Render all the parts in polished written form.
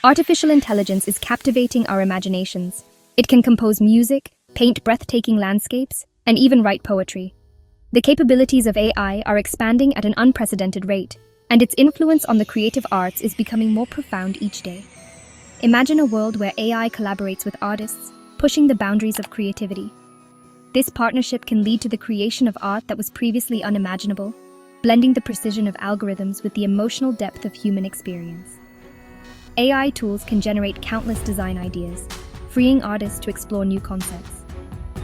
Artificial intelligence is captivating our imaginations. It can compose music, paint breathtaking landscapes, and even write poetry. The capabilities of AI are expanding at an unprecedented rate, and its influence on the creative arts is becoming more profound each day. Imagine a world where AI collaborates with artists, pushing the boundaries of creativity. This partnership can lead to the creation of art that was previously unimaginable, blending the precision of algorithms with the emotional depth of human experience. AI tools can generate countless design ideas, freeing artists to explore new concepts.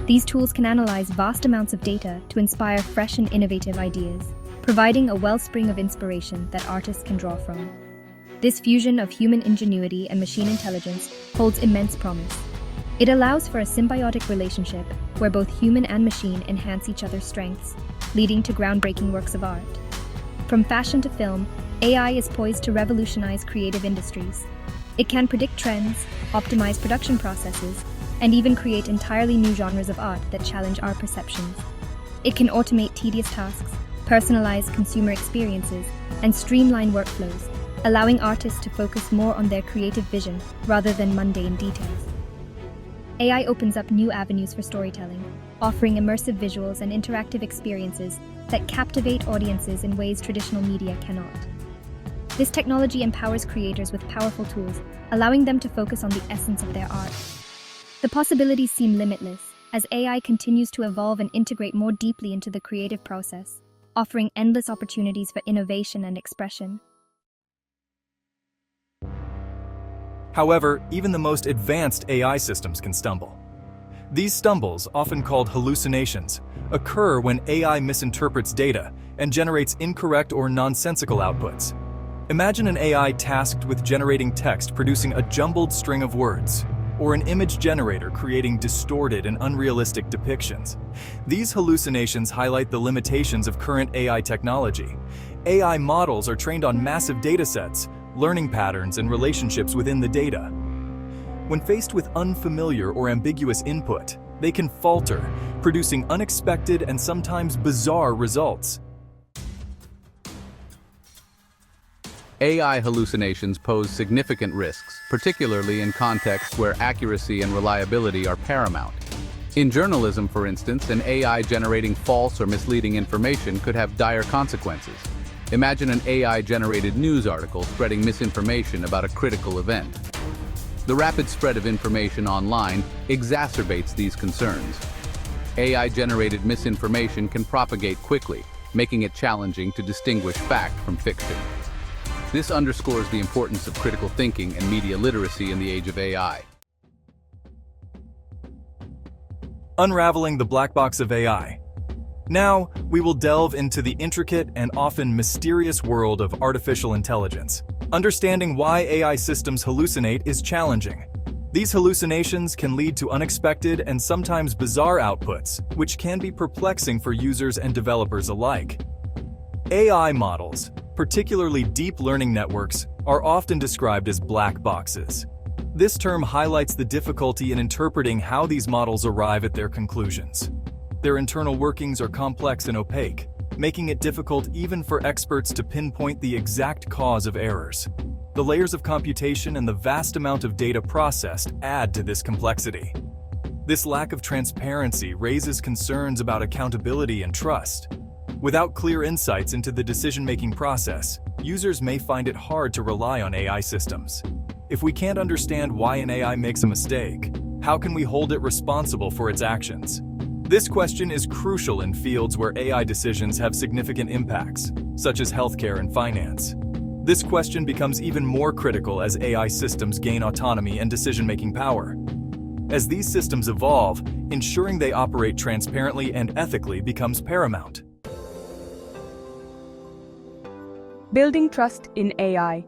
These tools can analyze vast amounts of data to inspire fresh and innovative ideas, providing a wellspring of inspiration that artists can draw from. This fusion of human ingenuity and machine intelligence holds immense promise. It allows for a symbiotic relationship where both human and machine enhance each other's strengths, leading to groundbreaking works of art. From fashion to film, AI is poised to revolutionize creative industries. It can predict trends, optimize production processes, and even create entirely new genres of art that challenge our perceptions. It can automate tedious tasks, personalize consumer experiences, and streamline workflows, allowing artists to focus more on their creative vision rather than mundane details. AI opens up new avenues for storytelling, offering immersive visuals and interactive experiences that captivate audiences in ways traditional media cannot. This technology empowers creators with powerful tools, allowing them to focus on the essence of their art. The possibilities seem limitless as AI continues to evolve and integrate more deeply into the creative process, offering endless opportunities for innovation and expression. However, even the most advanced AI systems can stumble. These stumbles, often called hallucinations, occur when AI misinterprets data and generates incorrect or nonsensical outputs. Imagine an AI tasked with generating text producing a jumbled string of words, or an image generator creating distorted and unrealistic depictions. These hallucinations highlight the limitations of current AI technology. AI models are trained on massive datasets, learning patterns and relationships within the data. When faced with unfamiliar or ambiguous input, they can falter, producing unexpected and sometimes bizarre results. AI hallucinations pose significant risks, particularly in contexts where accuracy and reliability are paramount. In journalism, for instance, an AI generating false or misleading information could have dire consequences. Imagine an AI-generated news article spreading misinformation about a critical event. The rapid spread of information online exacerbates these concerns. AI-generated misinformation can propagate quickly, making it challenging to distinguish fact from fiction. This underscores the importance of critical thinking and media literacy in the age of AI. Unraveling the black box of AI. Now, we will delve into the intricate and often mysterious world of artificial intelligence. Understanding why AI systems hallucinate is challenging. These hallucinations can lead to unexpected and sometimes bizarre outputs, which can be perplexing for users and developers alike. AI models, particularly deep learning networks, are often described as black boxes. This term highlights the difficulty in interpreting how these models arrive at their conclusions. Their internal workings are complex and opaque, making it difficult even for experts to pinpoint the exact cause of errors. The layers of computation and the vast amount of data processed add to this complexity. This lack of transparency raises concerns about accountability and trust. Without clear insights into the decision-making process, users may find it hard to rely on AI systems. If we can't understand why an AI makes a mistake, how can we hold it responsible for its actions? This question is crucial in fields where AI decisions have significant impacts, such as healthcare and finance. This question becomes even more critical as AI systems gain autonomy and decision-making power. As these systems evolve, ensuring they operate transparently and ethically becomes paramount. Building trust in AI.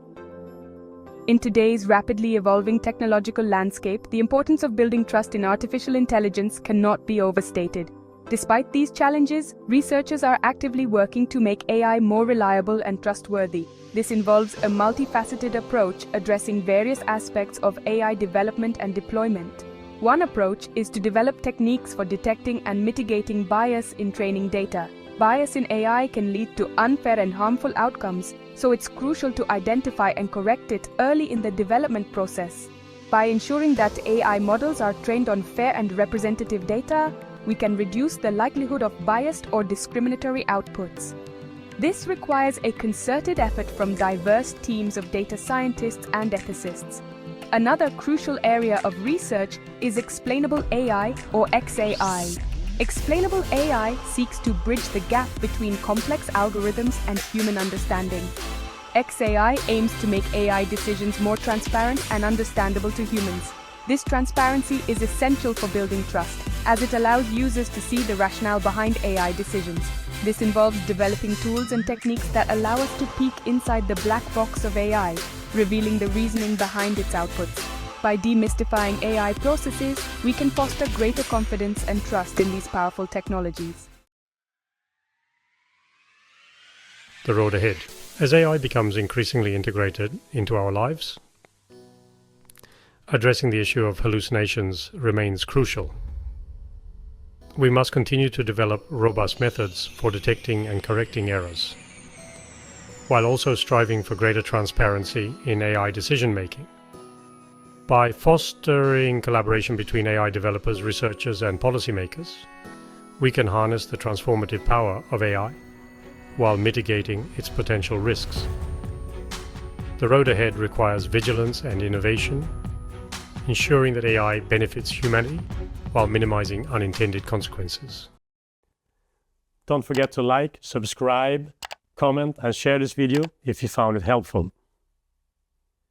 In today's rapidly evolving technological landscape, the importance of building trust in artificial intelligence cannot be overstated. Despite these challenges, researchers are actively working to make AI more reliable and trustworthy. This involves a multifaceted approach addressing various aspects of AI development and deployment. One approach is to develop techniques for detecting and mitigating bias in training data. Bias in AI can lead to unfair and harmful outcomes, so it's crucial to identify and correct it early in the development process. By ensuring that AI models are trained on fair and representative data, we can reduce the likelihood of biased or discriminatory outputs. This requires a concerted effort from diverse teams of data scientists and ethicists. Another crucial area of research is explainable AI or XAI. Explainable AI seeks to bridge the gap between complex algorithms and human understanding. XAI aims to make AI decisions more transparent and understandable to humans. This transparency is essential for building trust, as it allows users to see the rationale behind AI decisions. This involves developing tools and techniques that allow us to peek inside the black box of AI, revealing the reasoning behind its outputs. By demystifying AI processes, we can foster greater confidence and trust in these powerful technologies. The road ahead. As AI becomes increasingly integrated into our lives, addressing the issue of hallucinations remains crucial. We must continue to develop robust methods for detecting and correcting errors, while also striving for greater transparency in AI decision-making. By fostering collaboration between AI developers, researchers, and policymakers, we can harness the transformative power of AI while mitigating its potential risks. The road ahead requires vigilance and innovation, ensuring that AI benefits humanity while minimizing unintended consequences. Don't forget to like, subscribe, comment, and share this video if you found it helpful.